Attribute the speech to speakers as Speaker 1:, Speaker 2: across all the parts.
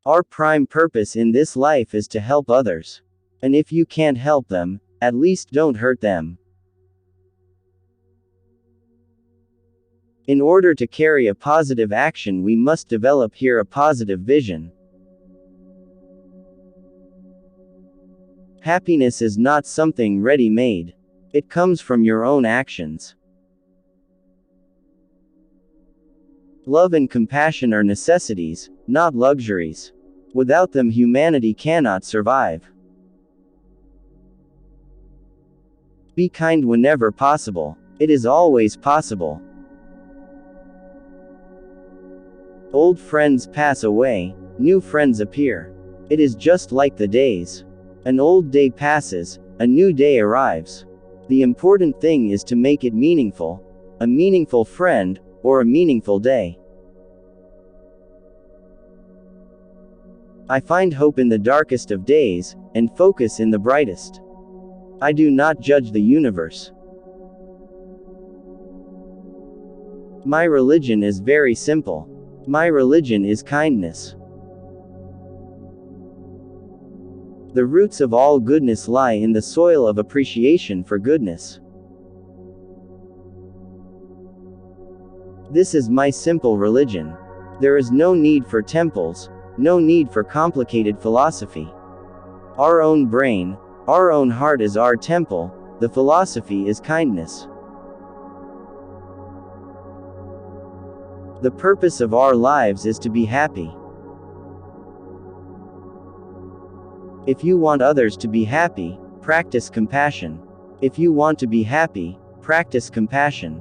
Speaker 1: Our prime purpose in this life is to help others. And if you can't help them, at least don't hurt them. In order to carry a positive action, we must develop here a positive vision. Happiness is not something ready-made. It comes from your own actions. Love and compassion are necessities, not luxuries. Without them, humanity cannot survive. Be kind whenever possible. It is always possible. Old friends pass away, new friends appear. It is just like the days. An old day passes, a new day arrives. The important thing is to make it meaningful. A meaningful friend, or a meaningful day. I find hope in the darkest of days, and focus in the brightest. I do not judge the universe. My religion is very simple. My religion is kindness. The roots of all goodness lie in the soil of appreciation for goodness. This is my simple religion. There is no need for temples, no need for complicated philosophy. Our own brain, our own heart is our temple, the philosophy is kindness. The purpose of our lives is to be happy. If you want others to be happy, practice compassion. If you want to be happy, practice compassion.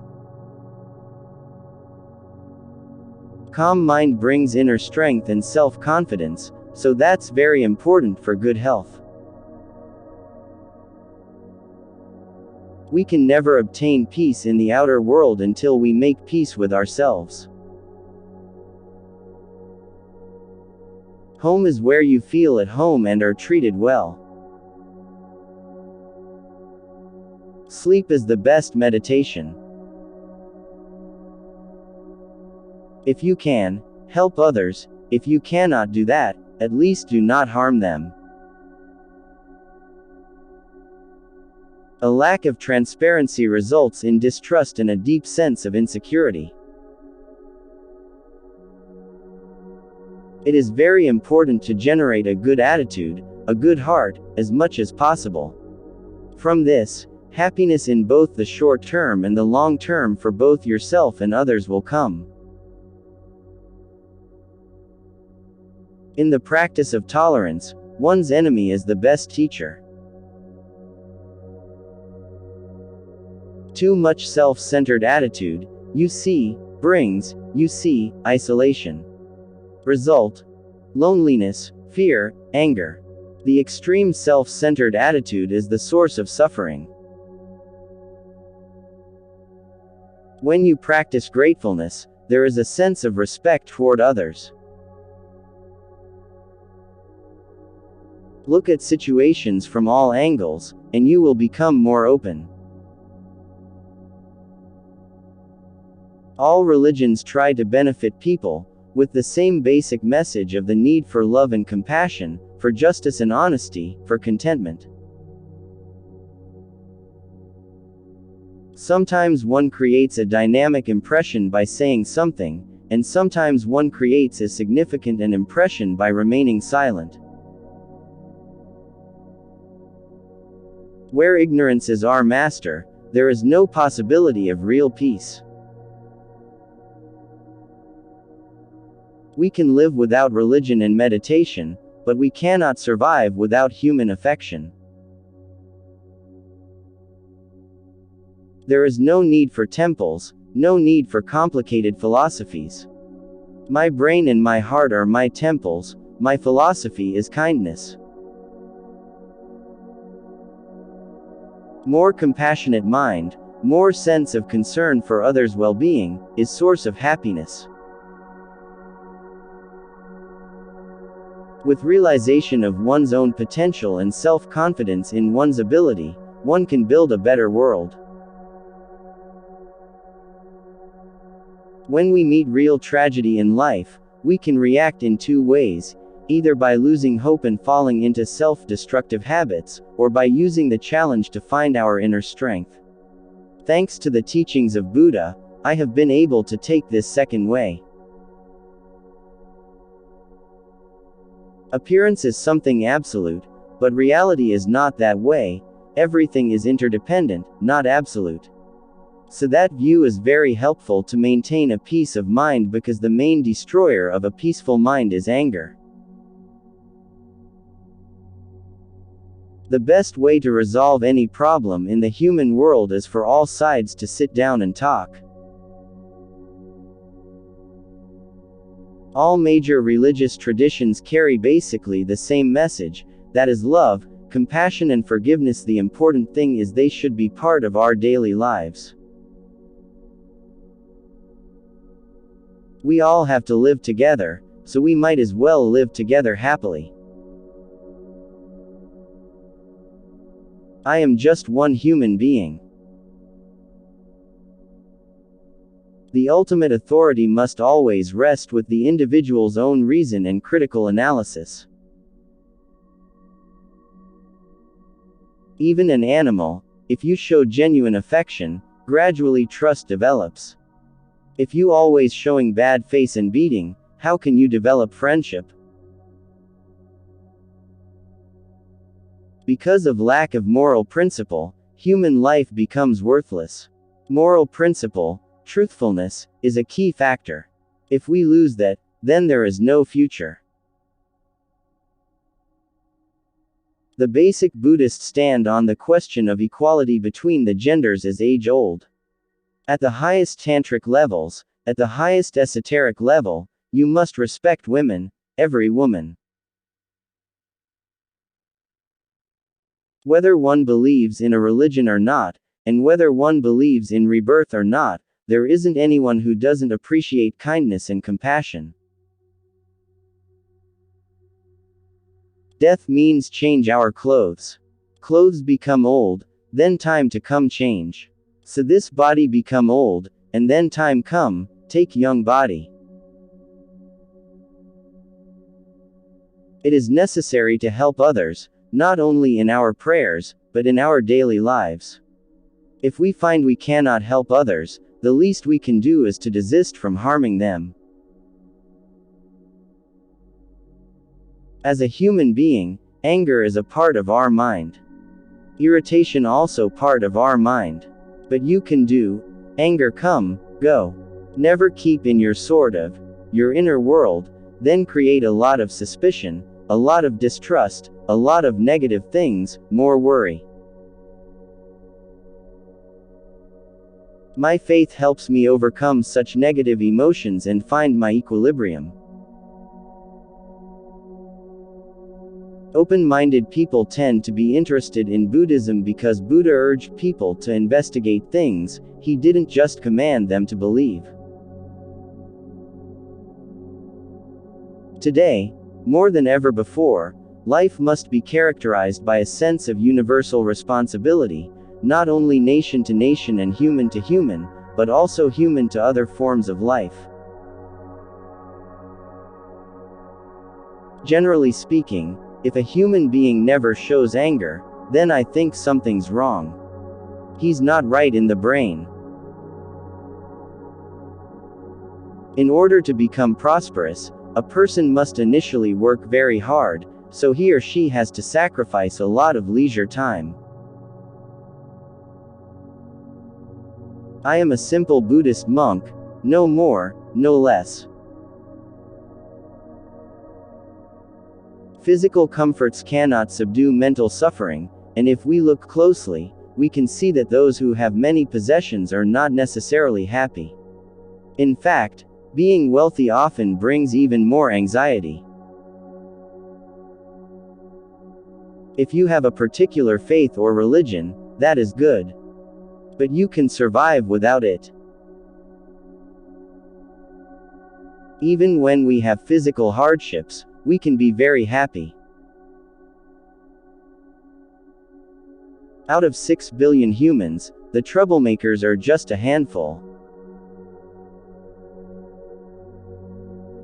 Speaker 1: Calm mind brings inner strength and self-confidence, so that's very important for good health. We can never obtain peace in the outer world until we make peace with ourselves. Home is where you feel at home and are treated well. Sleep is the best meditation. If you can, help others. If you cannot do that, at least do not harm them. A lack of transparency results in distrust and a deep sense of insecurity. It is very important to generate a good attitude, a good heart, as much as possible. From this, happiness in both the short term and the long term for both yourself and others will come. In the practice of tolerance, one's enemy is the best teacher. Too much self-centered attitude, brings isolation. Result: loneliness, fear, anger. The extreme self-centered attitude is the source of suffering. When you practice gratefulness, there is a sense of respect toward others. Look at situations from all angles, and you will become more open. All religions try to benefit people, with the same basic message of the need for love and compassion, for justice and honesty, for contentment. Sometimes one creates a dynamic impression by saying something, and sometimes one creates a significant an impression by remaining silent. Where ignorance is our master, there is no possibility of real peace. We can live without religion and meditation, but we cannot survive without human affection. There is no need for temples, no need for complicated philosophies. My brain and my heart are my temples, my philosophy is kindness. More compassionate mind, more sense of concern for others' well-being, is source of happiness. With realization of one's own potential and self-confidence in one's ability, one can build a better world. When we meet real tragedy in life, we can react in two ways, either by losing hope and falling into self-destructive habits, or by using the challenge to find our inner strength. Thanks to the teachings of Buddha, I have been able to take this second way. Appearance is something absolute, but reality is not that way. Everything is interdependent, not absolute. So that view is very helpful to maintain a peace of mind, because the main destroyer of a peaceful mind is anger. The best way to resolve any problem in the human world is for all sides to sit down and talk. All major religious traditions carry basically the same message, that is love, compassion and forgiveness. The important thing is they should be part of our daily lives. We all have to live together, so we might as well live together happily. I am just one human being. The ultimate authority must always rest with the individual's own reason and critical analysis. Even an animal, if you show genuine affection, gradually trust develops. If you always showing bad face and beating, how can you develop friendship? Because of lack of moral principle, human life becomes worthless. Moral principle, truthfulness, is a key factor. If we lose that, then there is no future. The basic Buddhist stand on the question of equality between the genders is age-old. At the highest tantric levels, at the highest esoteric level, you must respect women, every woman. Whether one believes in a religion or not, and whether one believes in rebirth or not, there isn't anyone who doesn't appreciate kindness and compassion. Death means change our clothes. Clothes become old, then time to come change. So this body become old, and then time come, take young body. It is necessary to help others, not only in our prayers, but in our daily lives. If we find we cannot help others, the least we can do is to desist from harming them. As a human being, anger is a part of our mind. Irritation also part of our mind. But you can do, anger come, go. Never keep in your your inner world, then create a lot of suspicion, a lot of distrust, a lot of negative things, more worry. My faith helps me overcome such negative emotions and find my equilibrium. Open-minded people tend to be interested in Buddhism because Buddha urged people to investigate things, he didn't just command them to believe. Today, more than ever before, life must be characterized by a sense of universal responsibility, not only nation to nation and human to human, but also human to other forms of life. Generally speaking, if a human being never shows anger, then I think something's wrong. He's not right in the brain. In order to become prosperous, a person must initially work very hard, so he or she has to sacrifice a lot of leisure time. I am a simple Buddhist monk, no more, no less. Physical comforts cannot subdue mental suffering, and if we look closely, we can see that those who have many possessions are not necessarily happy. In fact, being wealthy often brings even more anxiety. If you have a particular faith or religion, that is good. But you can survive without it. Even when we have physical hardships, we can be very happy. Out of 6 billion humans, the troublemakers are just a handful.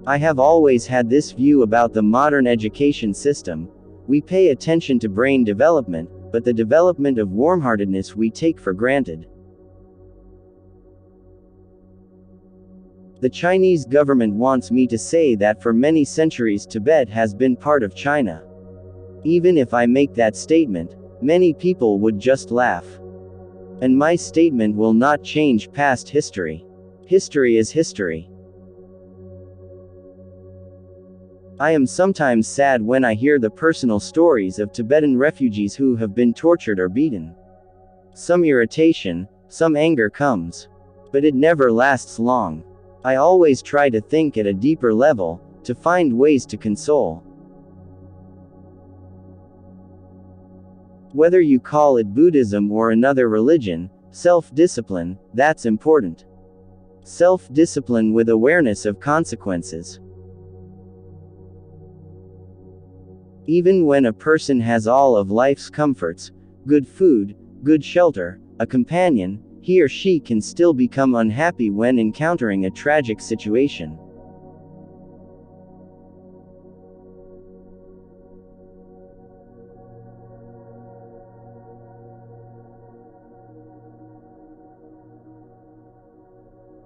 Speaker 1: I have always had this view about the modern education system. We pay attention to brain development, but the development of warmheartedness we take for granted. The Chinese government wants me to say that for many centuries Tibet has been part of China. Even if I make that statement, many people would just laugh. And my statement will not change past history. History is history. I am sometimes sad when I hear the personal stories of Tibetan refugees who have been tortured or beaten. Some irritation, some anger comes. But it never lasts long. I always try to think at a deeper level, to find ways to console. Whether you call it Buddhism or another religion, self-discipline, that's important. Self-discipline with awareness of consequences. Even when a person has all of life's comforts, good food, good shelter, a companion, he or she can still become unhappy when encountering a tragic situation.